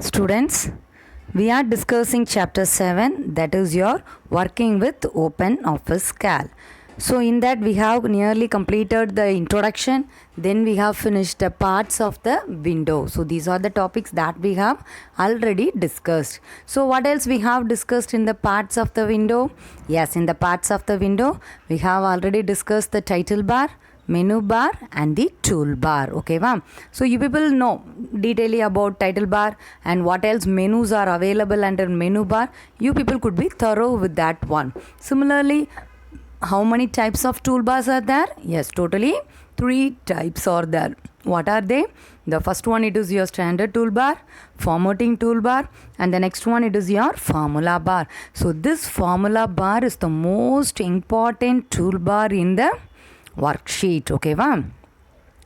Students, we are discussing chapter 7, that is your working with Open Office Cal. So in that we have nearly completed the introduction, then we have finished the parts of the window. So these are the topics that we have already discussed. So what else we have discussed in the parts of the window? Yes, in the parts of the window we have already discussed the title bar, menu bar and the toolbar. Okay, ma'am. So you people know detailing about title bar and what else menus are available under menu bar. You people could be thorough with that one. Similarly, how many types of toolbars are there? Yes, totally 3 types are there. What are they? The first one, it is your standard toolbar, formatting toolbar, and the next one, it is your formula bar. So this formula bar is the most important toolbar in the worksheet. Okay, va?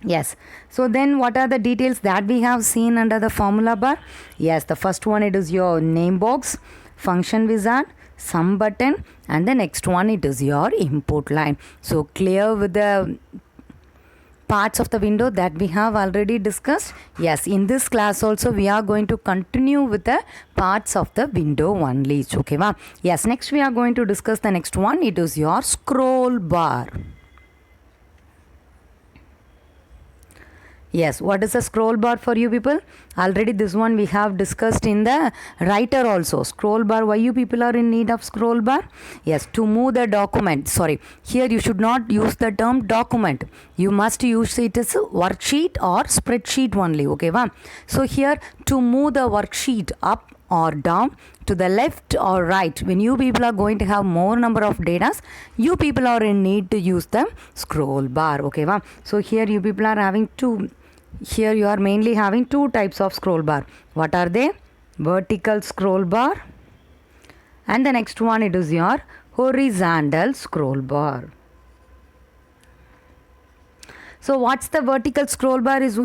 Yes. So then what are the details that we have seen under the formula bar? Yes, the first one, it is your name box, function wizard, sum button, and the next one, it is your input line. So clear with the parts of the window that we have already discussed. Yes, in this class also we are going to continue with the parts of the window only. Okay, va? Yes, next we are going to discuss the next one. It is your scroll bar. Yes, what is a scroll bar for you people? Already this one we have discussed in the writer also. Scroll bar, why you people are in need of scroll bar? Yes, to move the document. Sorry, here you should not use the term document. You must use it as a worksheet or spreadsheet only. Okay, va? So here to move the worksheet up or down, to the left or right, when you people are going to have more number of data, you people are in need to use the scroll bar. Okay, va? So here you people are having here you are mainly having 2 types of scroll bar. What are they? Vertical scroll bar, and the next one, it is your horizontal scroll bar. So what's the vertical scroll bar is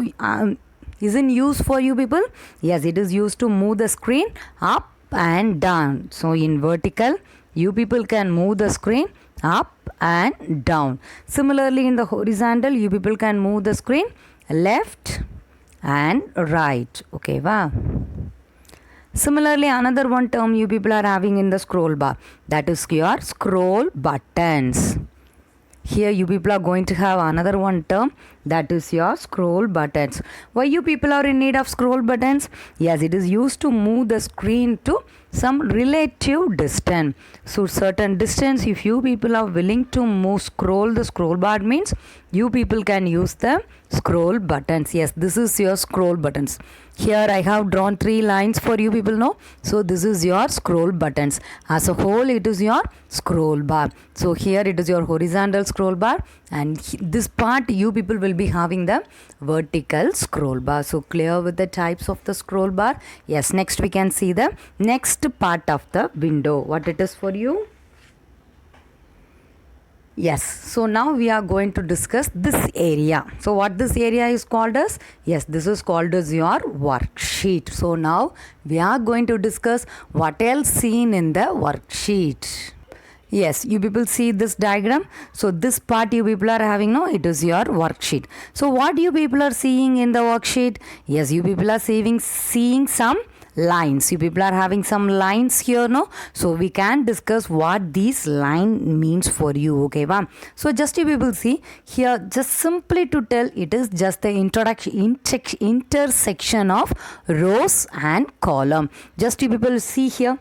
in use for you people? Yes, it is used to move the screen up and down. So in vertical, you people can move the screen up and down. Similarly, in the horizontal, you people can move the screen left and right. Okay, wow. Similarly, another one term you people are having in the scroll bar, that is your scroll buttons. Here you people are going to have another one term, that is your scroll buttons. Why you people are in need of scroll buttons? Yes, it is used to move the screen to some relative distance. So certain distance, if you people are willing to scroll the scroll bar, means you people can use the scroll buttons. Yes, this is your scroll buttons. Here I have drawn 3 lines for you people know. So this is your scroll buttons. As a whole, it is your scroll bar. So here it is your horizontal scroll bar, and this part you people will be having the vertical scroll bar. So clear with the types of the scroll bar. Yes, next we can see the next part of the window. What it is for you? Yes, so now we are going to discuss this area. So what this area is called as? Yes, this is called as your worksheet. So now we are going to discuss what else seen in the worksheet. Yes, you people see this diagram. So this part you people are having now, it is your worksheet. So what you people are seeing in the worksheet? Yes, you people are seeing some lines. You people are having some lines here, no? So we can discuss what these line means for you. Okay, va? So just you people see here, just simply to tell, it is just the intersection of rows and column. Just you people see here.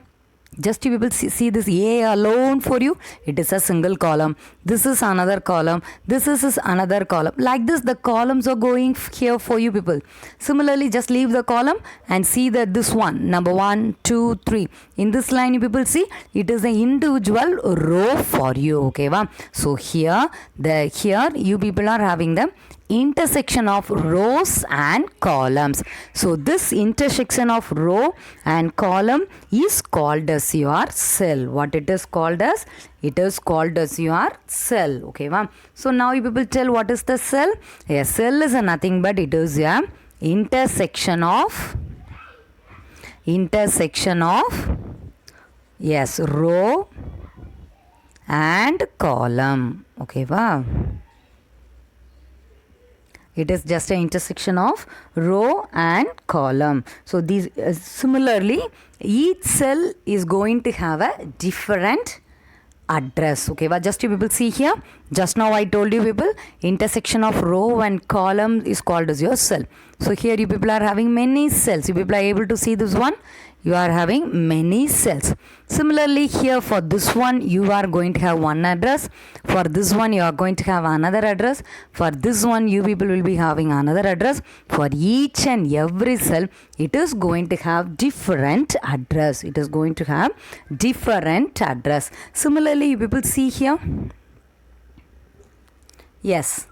Just you people see this A alone for you, it is a single column. This is another column. This is another column. Like this, the columns are going here for you people. Similarly, just leave the column and see that this one, number 1, 2, 3. In this line, you people see, it is an individual row for you. Okay, va? So here you people are having the intersection of rows and columns. So this intersection of row and column is called as your cell. What it is called as? It is called as your cell. Okay, va? So now you people tell what is the cell? A cell is nothing but it is a intersection of yes, row and column. Okay, va? It is just an intersection of row and column. So these similarly, each cell is going to have a different address. Okay, but just you people see here, just now I told you people, intersection of row and column is called as your cell. So here you people are having many cells. You people are able to see this one. You are having many cells. Similarly here for this one you are going to have one address. For this one you are going to have another address. For this one you people will be having another address. For each and every cell it is going to have different address. It is going to have different address. Similarly you people see here. Yes.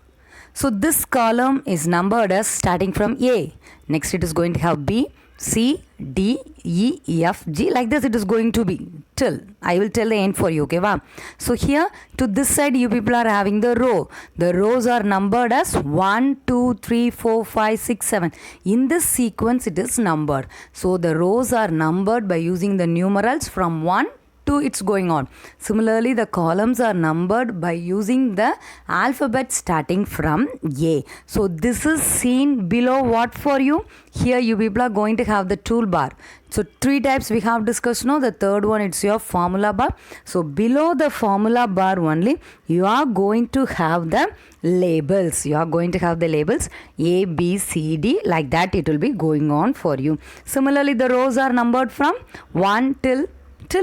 So this column is numbered as starting from A. Next it is going to have B, C, D, E, F, G. Like this it is going to be till. I will tell the end for you. Okay, wow. So here to this side you people are having the row. The rows are numbered as 1, 2, 3, 4, 5, 6, 7. In this sequence it is numbered. So the rows are numbered by using the numerals from 1 to it's going on. Similarly, the columns are numbered by using the alphabet starting from A. So this is seen below what for you? Here you people are going to have the toolbar. So three types we have discussed now. The third one it's your formula bar. So below the formula bar only you are going to have the labels. You are going to have the labels A, B, C, D. Like that it will be going on for you. Similarly, the rows are numbered from 1 till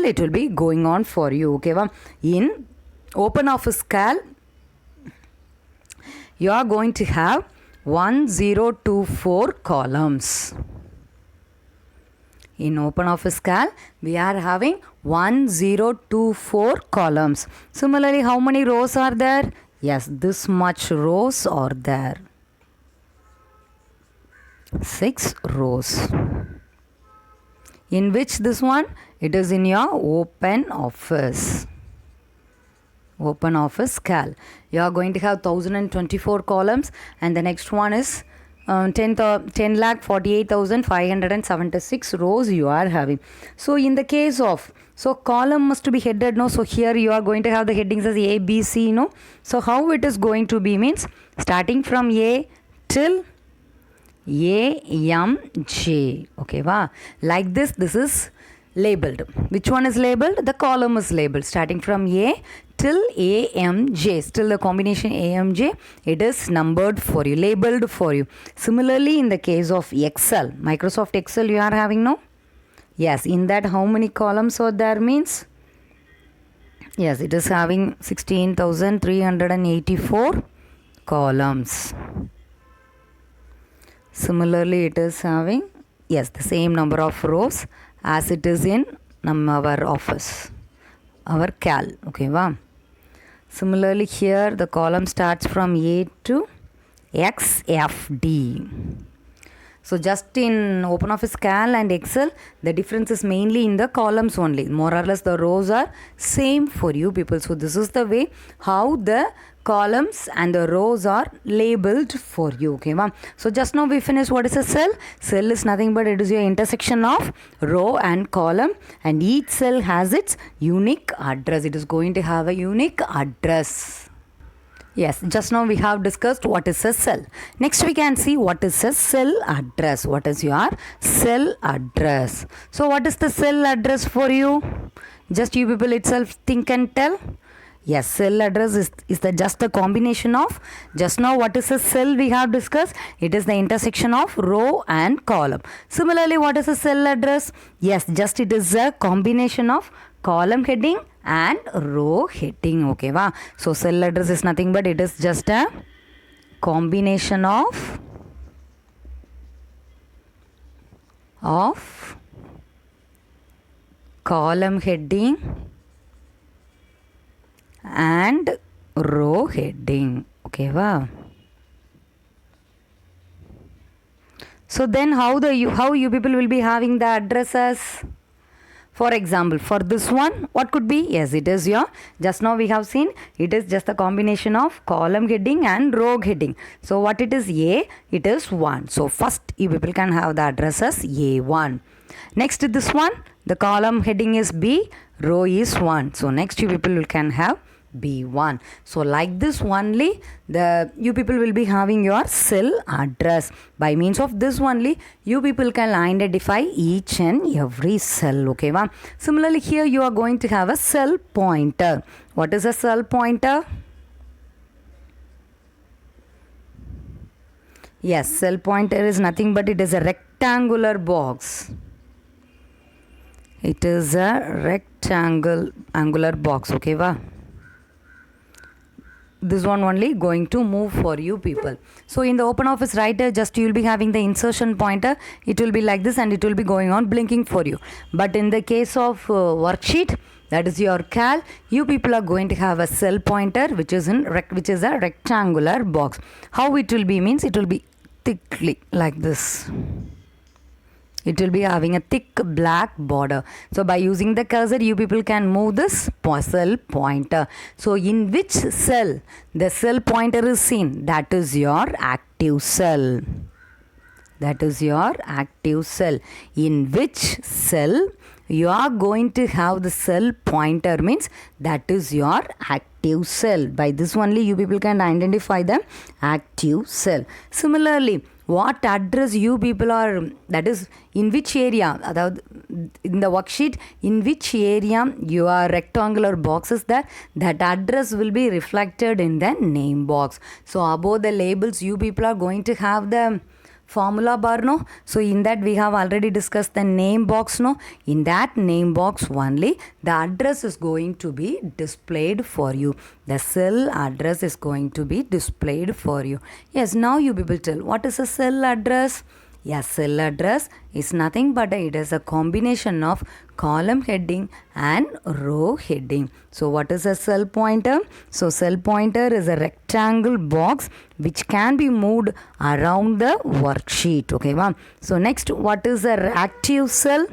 it will be going on for you. Okay, in OpenOffice Cal you are going to have 1024 columns. In OpenOffice Cal we are having 1024 columns. Similarly, how many rows are there? Yes, this much rows are there. 6 rows. In which this one? It is in your OpenOffice. OpenOffice Cal. You are going to have 1024 columns and the next one is 10,48,576 rows you are having. So in the case of, so column must be headed, no? So here you are going to have the headings as A, B, C, no? So how it is going to be means starting from A till A, M, J. Okay, wow. Like this is labeled. Which one is labeled? The column is labeled starting from A till A, M, J. Still the combination A, M, J. It is numbered for you, labeled for you. Similarly, in the case of Excel, Microsoft Excel you are having, no? Yes, in that how many columns are there means? Yes, it is having 16,384 columns. Similarly, it is having, yes, the same number of rows as it is in our office, our Cal. Okay, wow. Similarly, here the column starts from A to XFD. So just in OpenOffice Cal and Excel, the difference is mainly in the columns only. More or less the rows are same for you people. So this is the way how the columns and the rows are labeled for you. Okay, ma'am. So just now we finished what is a cell. Cell is nothing but it is your intersection of row and column, and each cell has its unique address. It is going to have a unique address. Yes, just now we have discussed what is a cell. Next we can see what is a cell address. What is your cell address? So what is the cell address for you? Just you people itself think and tell. Yes, cell address is just the combination of, just now what is a cell we have discussed? It is the intersection of row and column. Similarly, what is a cell address? Yes, just it is a combination of column heading and row heading. Okay, wow. So cell address is nothing but it is just a combination of column heading and row heading. Okay, wow. So then how you people will be having the addresses? For example, for this one, what could be? Yes, it is your, just now we have seen, it is just a combination of column heading and row heading. So what it is A, it is 1. So first you people can have the address as A1. Next this one, the column heading is B, row is 1. So next you people can have B1. So like this only you people will be having your cell address. By means of this only you people can identify each and every cell. Okay, va? Similarly here you are going to have a cell pointer. What is a cell pointer? Yes, cell pointer is nothing but it is a rectangular box. It is a rectangular box. Okay, va? This one only going to move for you people. So in the OpenOffice Writer, just you will be having the insertion pointer. It will be like this and it will be going on blinking for you. But in the case of worksheet, that is your cal, you people are going to have a cell pointer which is a rectangular box. How it will be means it will be thickly like this. It will be having a thick black border. So by using the cursor, you people can move this cell pointer. So in which cell the cell pointer is seen? That is your active cell. That is your active cell. In which cell you are going to have the cell pointer means that is your active cell. By this only you people can identify the active cell. Similarly, what address you people are, that is in which area, in the worksheet, in which area your rectangular box is there, that address will be reflected in the name box. So above the labels you people are going to have the formula bar, no? So in that we have already discussed the name box, no? In that name box only the address is going to be displayed for you. The cell address is going to be displayed for you. Yes, now you people tell what is a cell address? Yes, cell address is nothing but it is a combination of column heading and row heading. So what is a cell pointer? So cell pointer is a rectangle box which can be moved around the worksheet. Okay, wow. So next, what is a active cell?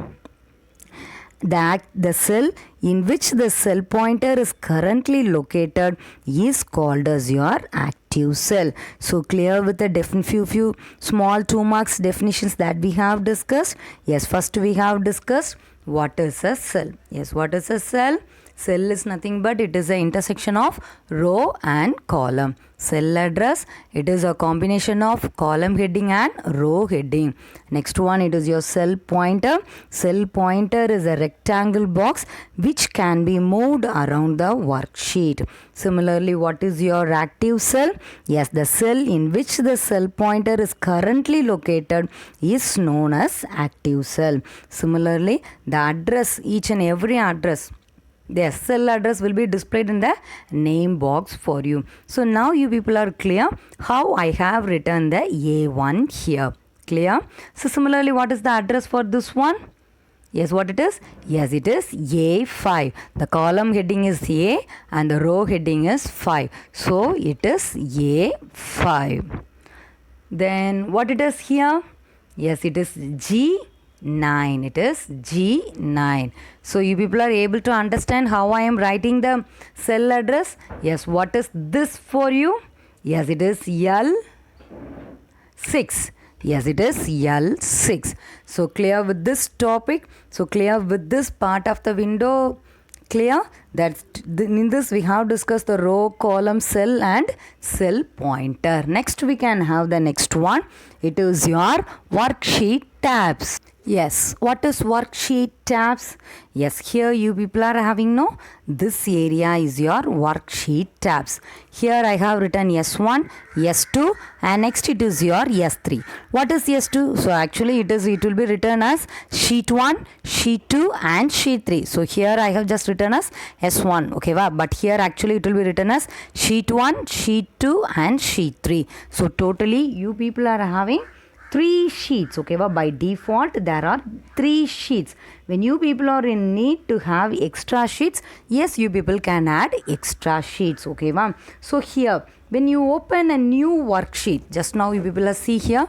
The cell in which the cell pointer is currently located is called as your active cell. So clear with the few small 2 marks definitions that we have discussed. Yes, first we have discussed what is a cell. Yes, what is a cell? Cell is nothing but it is an intersection of row and column. Cell address, it is a combination of column heading and row heading. Next one, it is your cell pointer. Cell pointer is a rectangle box which can be moved around the worksheet. Similarly, what is your active cell? Yes, the cell in which the cell pointer is currently located is known as active cell. Similarly, the address, each and every address, the cell address will be displayed in the name box for you. So now you people are clear how I have written the A1 here. Clear? So similarly, what is the address for this one? Yes, what it is? Yes, it is A5. The column heading is A and the row heading is 5. So it is A5. Then what it is here? Yes, it is G9. It is G9. So you people are able to understand how I am writing the cell address. Yes, what is this for you? Yes, it is L6. Yes, it is L6. So clear with this topic. So clear with this part of the window. Clear that in this we have discussed the row, column, cell and cell pointer. Next we can have the next one. It is your worksheet tabs. Yes, what is worksheet tabs? Yes, here you people are having this area is your worksheet tabs. Here I have written S1, S2 and next it is your S3. What is S2? So actually it will be written as sheet 1, sheet 2 and sheet 3. So here I have just written as S1. Okay, but here actually it will be written as sheet 1, sheet 2 and sheet 3. So totally you people are having 3 sheets. Okay, by default there are 3 sheets. When you people are in need to have extra sheets, yes, you people can add extra sheets. Okay, so here when you open a new worksheet, just now you people are see here.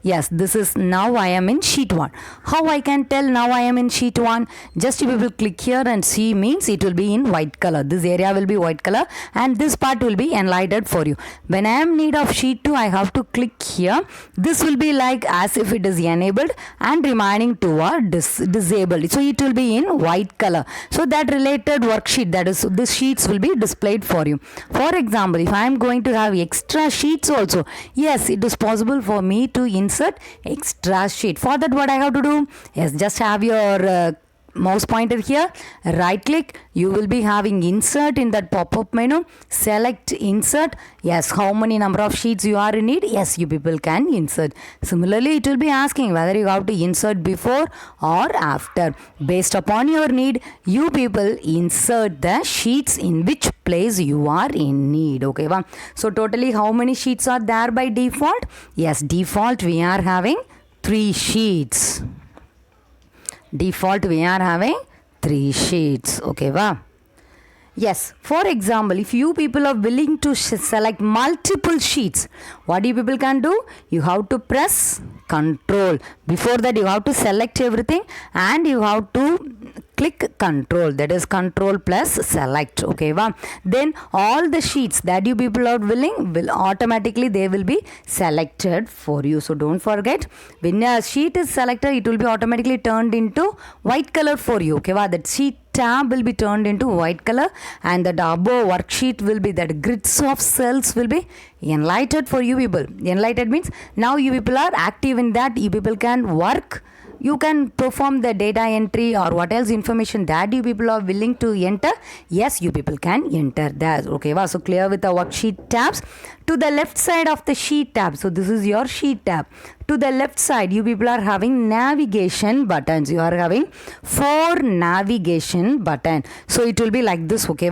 Yes, this is now I am in sheet 1. How I can tell now I am in sheet 1? Just you will click here and see means it will be in white color. This area will be white color and this part will be enlightened for you. When I am need of sheet 2, I have to click here. This will be like as if it is enabled and remaining 2 are disabled. So it will be in white color. So that related worksheet, that is this sheets will be displayed for you. For example, if I am going to have extra sheets also, yes, it is possible for me to insert extra sheet. For that what I have to do? Yes, just have your mouse pointer here, right click, you will be having insert in that pop-up menu, select insert. Yes, how many number of sheets you are in need? Yes, you people can insert. Similarly, it will be asking whether you have to insert before or after. Based upon your need, you people insert the sheets in which place you are in need. Okay, so totally how many sheets are there by default? Yes, default we are having 3 sheets. Default we are having 3 sheets. Okay, yes, for example, if you people are willing to select multiple sheets, what you people can do? You have to press control. Before that you have to select everything and you have to click control, that is control plus select. Okay, then all the sheets that you people are willing will automatically they will be selected for you. So don't forget, when a sheet is selected, it will be automatically turned into white color for you. Okay, that sheet tab will be turned into white color and the above worksheet will be, that grids of cells will be enlightened for you people. Enlightened means now you people are active in that, you people can work, you can perform the data entry or what else information that you people are willing to enter. Yes, you people can enter that. Okay, so clear with the worksheet tabs. To the left side of the sheet tab, so this is your sheet tab. To the left side, you people are having navigation buttons. You are having 4 navigation button. So it will be like this. Okay,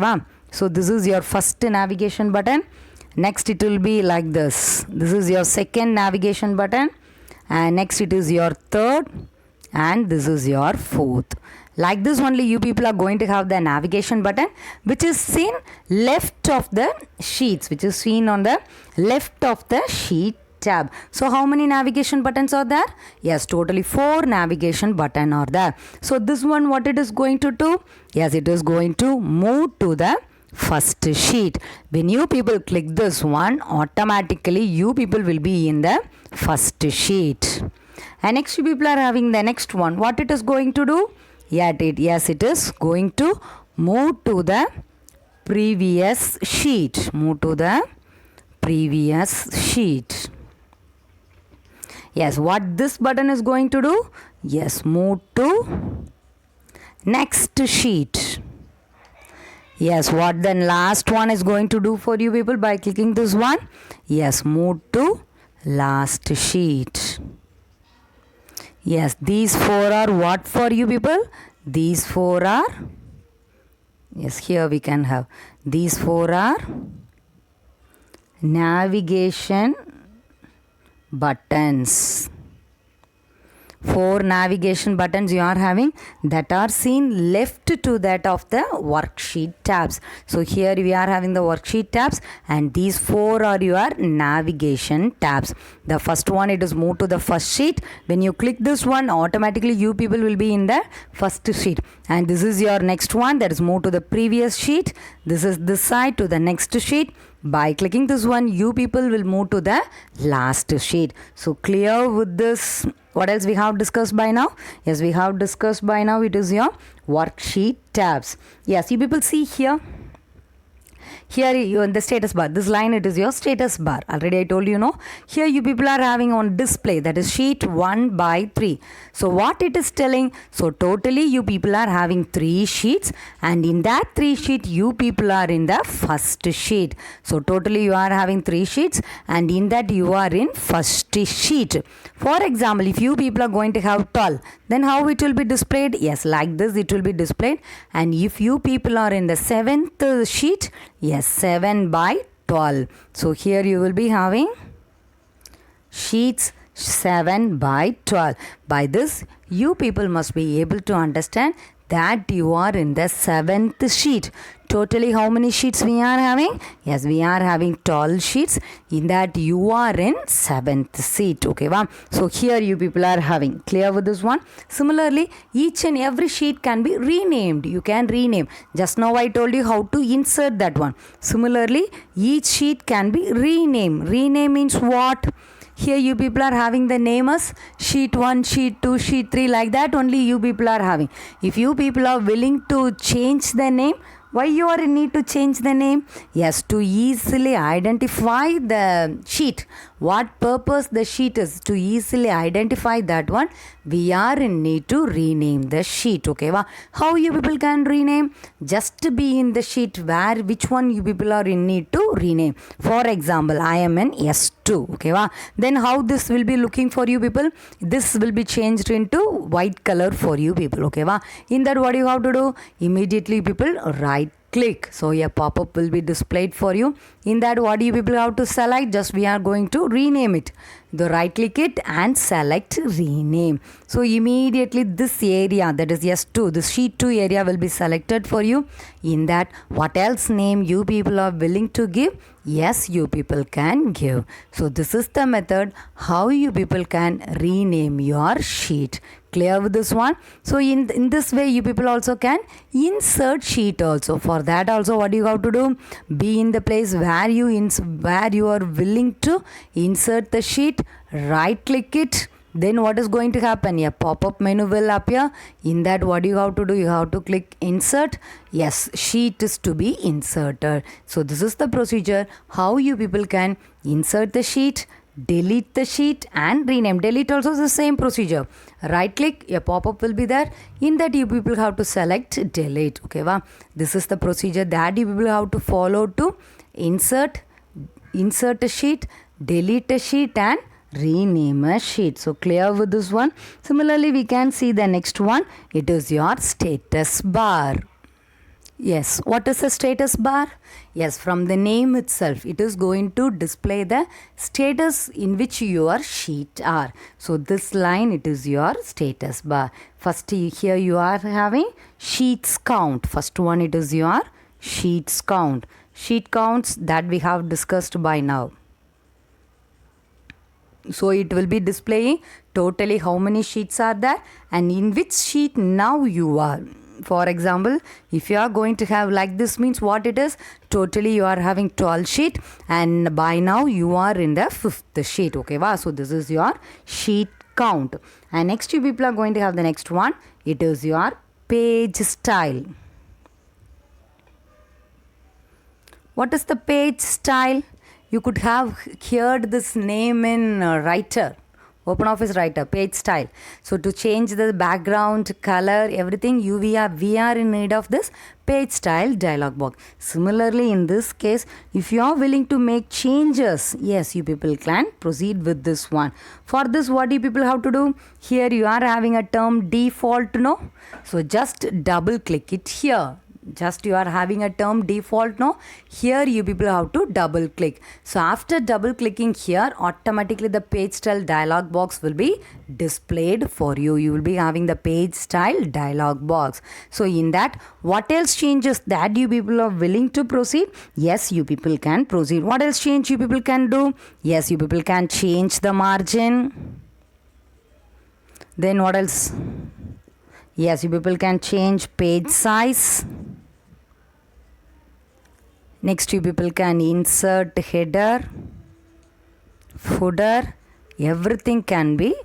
so this is your first navigation button. Next it will be like this. This is your second navigation button. And next it is your third. And this is your fourth. Like this only you people are going to have the navigation button which is seen left of the sheets, which is seen on the left of the sheet tab. So how many navigation buttons are there? Yes, totally 4 navigation button are there. So this one what it is going to do? Yes, it is going to move to the first sheet. When you people click this one, automatically you people will be in the first sheet. And next you people are having the next one. What it is going to do? Yes, it is going to move to the previous sheet. Move to the previous sheet. Yes, what this button is going to do? Yes, move to next sheet. Yes, what the last one is going to do for you people by clicking this one? Yes, move to last sheet. Yes, these 4 are what for you people? These 4 are, yes, here we can have, these 4 are navigation buttons. 4 navigation buttons you are having that are seen left to that of the worksheet tabs. So here we are having the worksheet tabs and these 4 are your navigation tabs. The first one, it is move to the first sheet. When you click this one, automatically you people will be in the first sheet. And this is your next one, that is move to the previous sheet. This is this side to the next sheet. By clicking this one, you people will move to the last sheet. So clear with this. What else we have discussed by now? Yes, we have discussed by now. It is your worksheet tabs. Yes, you people see here. Here you in the status bar, this line it is your status bar. Already I told you, no. Here you people are having on display, that is sheet 1 by 3. So what it is telling? So totally you people are having 3 sheets and in that 3 sheet you people are in the first sheet. So totally you are having 3 sheets and in that you are in first sheet. For example, if you people are going to have 12, then how it will be displayed? Yes, like this it will be displayed. And if you people are in the 7th sheet, yes, 7 by 12. So here you will be having sheets 7 by 12. By this, you people must be able to understand that you are in the 7th sheet. Totally how many sheets we are having? Yes, we are having 12 sheets. In that you are in 7th sheet. Okay, wow. So here you people are having. Clear with this one? Similarly, each and every sheet can be renamed. You can rename. Just now I told you how to insert that one. Similarly, each sheet can be renamed. Rename means what? Here you people are having the name as sheet 1, sheet 2, sheet 3, like that only you people are having. If you people are willing to change the name, why you are in need to change the name? Yes, to easily identify the sheet. What purpose the sheet is, to easily identify that one, we are in need to rename the sheet. Okay, wow. How you people can rename? Just to be in the sheet where which one you people are in need to rename. For example, I am in S2. Okay, wow. Then how this will be looking for you people? This will be changed into white color for you people. Okay, wow. In that what you have to do? Immediately people right click, so a pop-up will be displayed for you. In that what you people have to select? Just we are going to rename it. The right click it and select rename. So immediately this area, that is S2, the sheet 2 area will be selected for you. In that what else name you people are willing to give? Yes, you people can give. So this is the method how you people can rename your sheet. Clear with this one? So in this way you people also can insert sheet also. For that also what you have to do? Be in the place where you are willing to insert the sheet. Right click it. Then what is going to happen? A pop-up menu will appear. In that what you have to do? You have to click insert. Yes, sheet is to be inserted. So this is the procedure how you people can insert the sheet, delete the sheet and rename. Delete also is the same procedure. Right click, a pop-up will be there. In that you people have to select delete. Okay, wow. This is the procedure that you people have to follow to insert a sheet, delete a sheet and rename a sheet. So clear with this one? Similarly, we can see the next one. It is your status bar. Yes, what is a status bar? Yes, from the name itself, it is going to display the status in which your sheet are. So this line, it is your status bar. First here you are having sheets count. First one, it is your sheets count. Sheet counts that we have discussed by now. So it will be displaying totally how many sheets are there and in which sheet now you are. For example, if you are going to have like this means what it is? Totally you are having 12 sheet and by now you are in the 5th sheet. Okay, wow. So this is your sheet count. And next you people are going to have the next one. It is your page style. What is the page style? You could have heard this name in Writer, OpenOffice Writer, page style. So to change the background, color, everything, we are in need of this page style dialog box. Similarly, in this case, if you are willing to make changes, yes, you people can proceed with this one. For this, what you people have to do? Here you are having a term default, no? So just double click it here. Just you are having a term default, no? Here you people have to double click. So after double clicking here, automatically the page style dialog box will be displayed for you. You will be having the page style dialog box. So in that, what else changes that you people are willing to proceed? Yes, you people can proceed. What else change you people can do? Yes, you people can change the margin. Then what else? Yes, you people can change page size. Next, you people can insert header, footer. Everything can be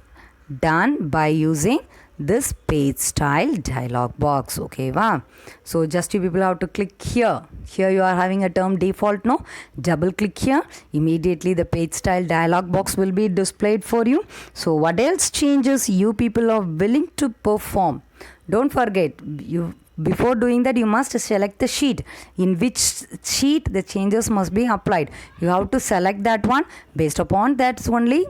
done by using this page style dialog box. Okay, wow. So just you people have to click here. Here you are having a term default, no? Double click here. Immediately the page style dialog box will be displayed for you. So what else changes you people are willing to perform? Don't forget, before doing that, you must select the sheet. In which sheet the changes must be applied. You have to select that one. Based upon that only,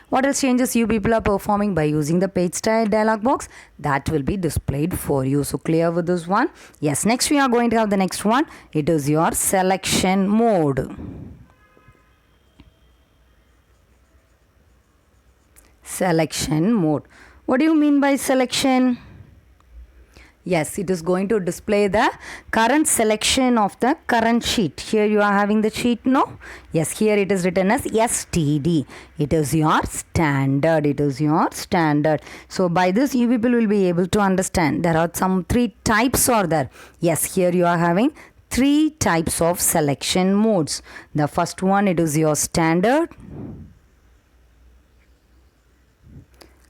what else changes you people are performing by using the page style dialog box, that will be displayed for you. So clear with this one? Yes, next we are going to have the next one. It is your selection mode. Selection mode. What do you mean by selection? Yes, it is going to display the current selection of the current sheet. Here you are having the sheet, no? Yes, here it is written as STD. It is your standard. It is your standard. So by this you people will be able to understand. There are some 3 types are there. Yes, here you are having 3 types of selection modes. The first one, it is your standard.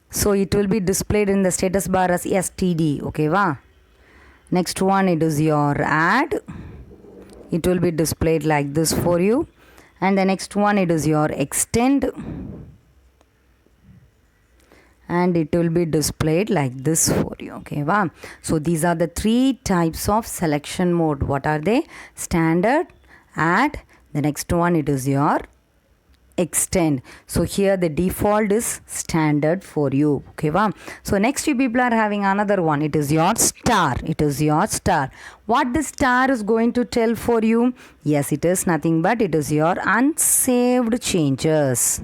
So it will be displayed in the status bar as STD. Okay, va? Next one, it is your add. It will be displayed like this for you. And the next one, it is your extend. And it will be displayed like this for you. Okay, wow. So these are the 3 types of selection mode. What are they? Standard, add. The next one, it is your extend. So here the default is standard for you. Okay, wow. So next you people are having another one. It is your star. It is your star. What the star is going to tell for you? Yes, it is nothing but it is your unsaved changes.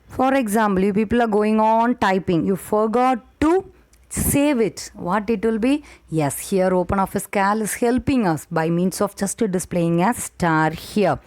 For example, you people are going on typing. You forgot to save it. What it will be? Yes, here OpenOffice Cal is helping us by means of just displaying a star here.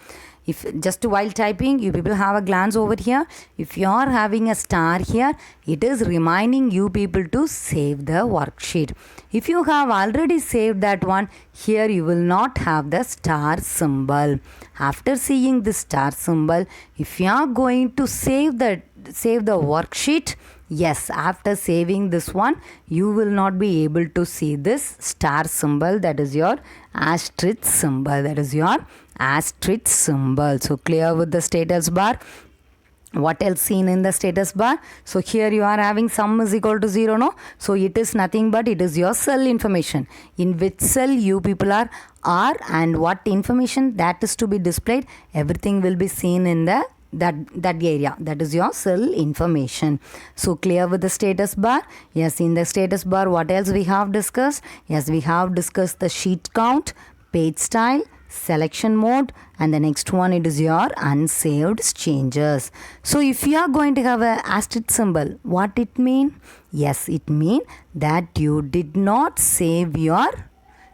If just while typing, you people have a glance over here. If you are having a star here, it is reminding you people to save the worksheet. If you have already saved that one, here you will not have the star symbol. After seeing the star symbol, if you are going to save the worksheet, yes, after saving this one, you will not be able to see this star symbol. That is your asterisk symbol. That is your asterisk symbol. So clear with the status bar. What else seen in the status bar? So here you are having sum is equal to 0, no? So it is nothing but it is your cell information. In which cell you people are and what information that is to be displayed, everything will be seen in the that area. That is your cell information. So clear with the status bar. Yes, in the status bar what else we have discussed? Yes, we have discussed the sheet count, page style, selection mode, and the next one it is your unsaved changes. So if you are going to have a asterisk symbol, what it mean? Yes, it mean that you didn't save your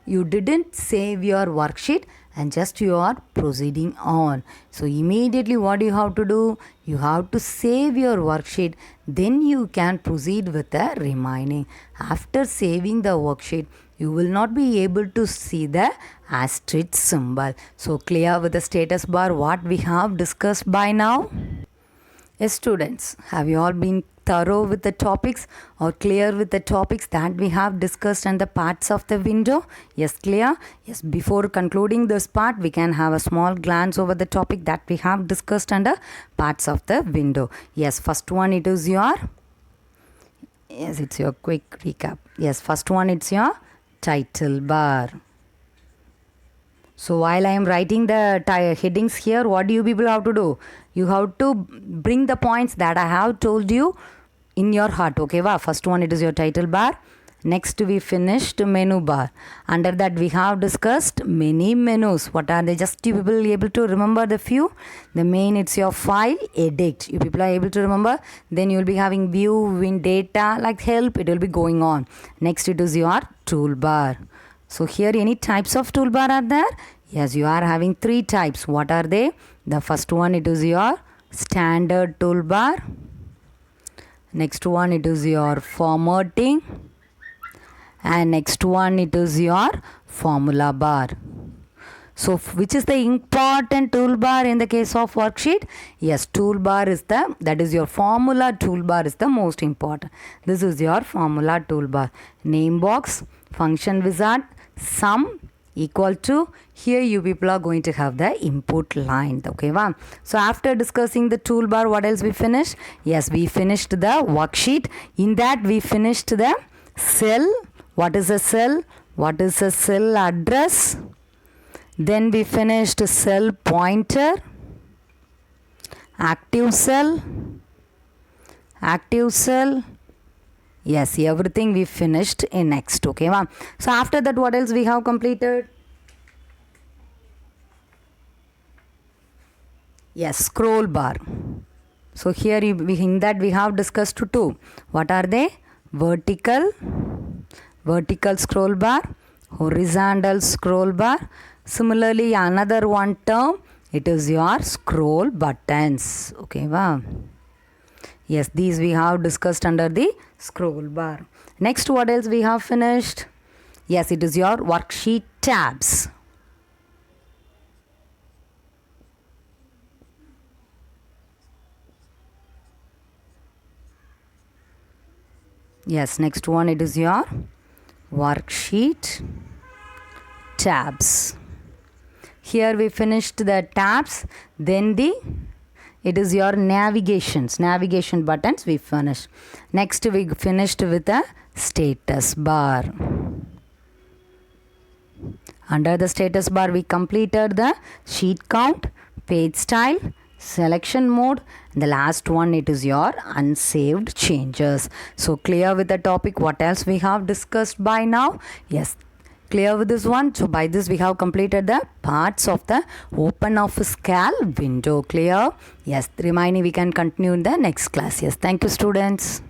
worksheet and just you are proceeding on. So immediately what you have to do? You have to save your worksheet, then you can proceed with the remaining. After saving the worksheet, you will not be able to see the asterisk symbol. So clear with the status bar what we have discussed by now? Yes, students, have you all been thorough with the topics or clear with the topics that we have discussed and the parts of the window? Yes, clear? Yes, before concluding this part, we can have a small glance over the topic that we have discussed under parts of the window. Yes, first one it is your, yes, it's your quick recap. Yes, first one it's your title bar. So while I am writing the headings here, what do you people have to do? You have to bring the points that I have told you in your heart. Okay, wow. First one it is your title bar. Next we finished menu bar. Under that we have discussed many menus. What are they? Just you people able to remember the few. The main it's your file, edit. You people are able to remember. Then you will be having view, win data, like help. It will be going on. Next it is your toolbar. So here any types of toolbar are there? Yes, you are having 3 types. What are they? The first one it is your standard toolbar. Next one it is your formatting. And next one it is your formula bar. So which is the important toolbar in the case of worksheet? Yes, toolbar is that is your formula toolbar is the most important. This is your formula toolbar. Name box, function wizard, sum equal to, here you people are going to have the input line. Okay, wow. So after discussing the toolbar, what else we finished? Yes, we finished the worksheet. In that we finished the cell. What is a cell? What is a cell address? Then we finished cell pointer, active cell. Yes, everything we finished in next. Okay, ma'am. So after that, what else we have completed? Yes, scroll bar. So here in that we have discussed 2. What are they? Vertical vertical scroll bar, horizontal scroll bar. Similarly, another one term, it is your scroll buttons. Okay, wow. Yes, these we have discussed under the scroll bar. Next, what else we have finished? Yes, it is your worksheet tabs. Yes, next one, it is your worksheet tabs. Here we finished the tabs, then it is your navigation buttons we finished. Next we finished with the status bar. Under the status bar we completed the sheet count, page style, selection mode, and the last one, it is your unsaved changes. So clear with the topic. What else we have discussed by now? Yes, clear with this one. So by this we have completed the parts of the OpenOffice Cal window. Clear? Yes, remaining we can continue in the next class. Yes, thank you students.